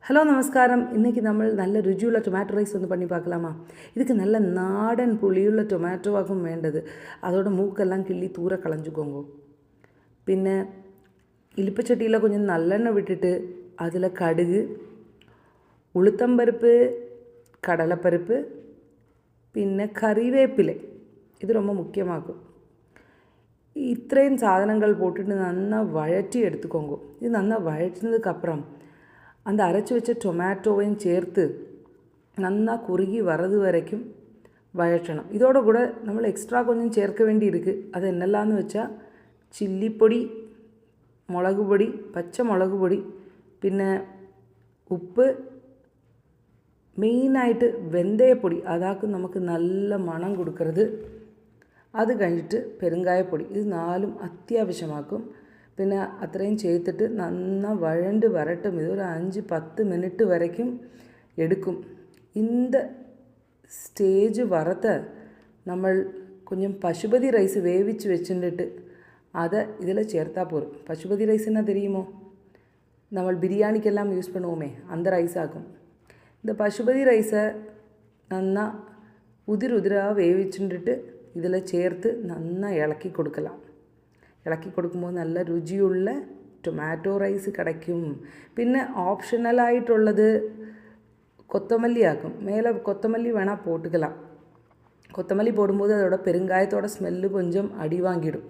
Hello நமஸ்காரம். இன்றைக்கி நம்ம நல்ல ருச்சியுள்ள டொமேட்டோ ரைஸ் பண்ணி பார்க்கலாமா? இதுக்கு நல்ல நாடன் புளியுள்ள டொமேட்டோவாகவும் வேண்டது. அதோட மூக்கெல்லாம் கிள்ளி தூர களைஞ்சிக்கோங்க. பின்ன இலுப்பச்சட்டியில் கொஞ்சம் நல்லெண்ணெய் விட்டுட்டு அதில் கடுகு, உளுத்தம்பருப்பு, கடலைப்பருப்பு, പിന്നെ കറിവേപ്പില, ഇത് ரொம்ப മുഖ്യമാക്കും. ഇത്രയും സാധനങ്ങൾ പോട്ടിട്ട് നന്നായി വഴറ്റി എടുത്തുക്കോங்க. ഇത് നന്നായി വഴറ്റുന്നതുക്കப்புறம் அந்த அரைச்சி வச்ச டொமேட்டோவையும் சேர்த்து நல்லா குறுகி வரது வரைக்கும் வழற்றணும். இதோட கூட നമ്മൾ எக்ஸ்ட்ரா கொஞ்சம் சேர்க்க வேண்டி இருக்குது. அது என்னெல்லாம்னு வச்சால் ചില്ലിപ്പൊടി, മുളക് പൊടി, പച്ച മുളക് പൊടി, പിന്നെ ഉപ്പ്, മെയിനായിട്ട് വെന്തയപ്പൊടി, അതാക്കും നമുക്ക് നല്ല മണം കൊടുക്കുന്നത്. അത് കഴിഞ്ഞിട്ട് പെരുങ്കായപ്പൊടി, ഇത് നാലും അത്യാവശ്യമാക്കും. പിന്നെ അത്രയും ചേർത്തിട്ട് നന്നായി വഴണ്ട് വരട്ടും. ഇതൊരു 5-10 മിനിറ്റ് വരയ്ക്കും എടുക്കും. இந்த ஸ்டேஜ் வரத்த നമ്മൾ கொஞ்சம் பசுபதி ரைஸ் வேவிச்சு வச்சுட்டு அதை இதில் சேர்த்தா போதும். பசுபதி ரைஸ்னா தெரியுமோ? നമ്മൾ ബിരിയാണിക്കെല്ലാം യൂസ് பண்ணுவோமே, அந்த ரைஸ் ஆகும். இந்த பசுபதி ரைஸை നന്നാ ഉതിരുതിരാ വേവിച്ചിട്ട് ഇതിൽ ചേർത്ത് നന്നായി ഇളക്കി കൊടുக்கலாம். ഇളക്കി കൊടുക്കുമ്പോൾ നല്ല രുചിയുള്ള ടൊമാറ്റോ റൈസ് കിടക്കും. പിന്നെ ഓപ്ഷണലായിട്ടുള്ളത് കൊത്തമല്ലി ആക്കും. മേലെ കൊത്തമല്ലി വേണാൽ പോട്ടുக்கலாம். കൊത്തമല്ലി போடும்போது அதோட பெருங்காயத்தோட ஸ்மெல்லு கொஞ்சம் அடி வாங்கிடும்.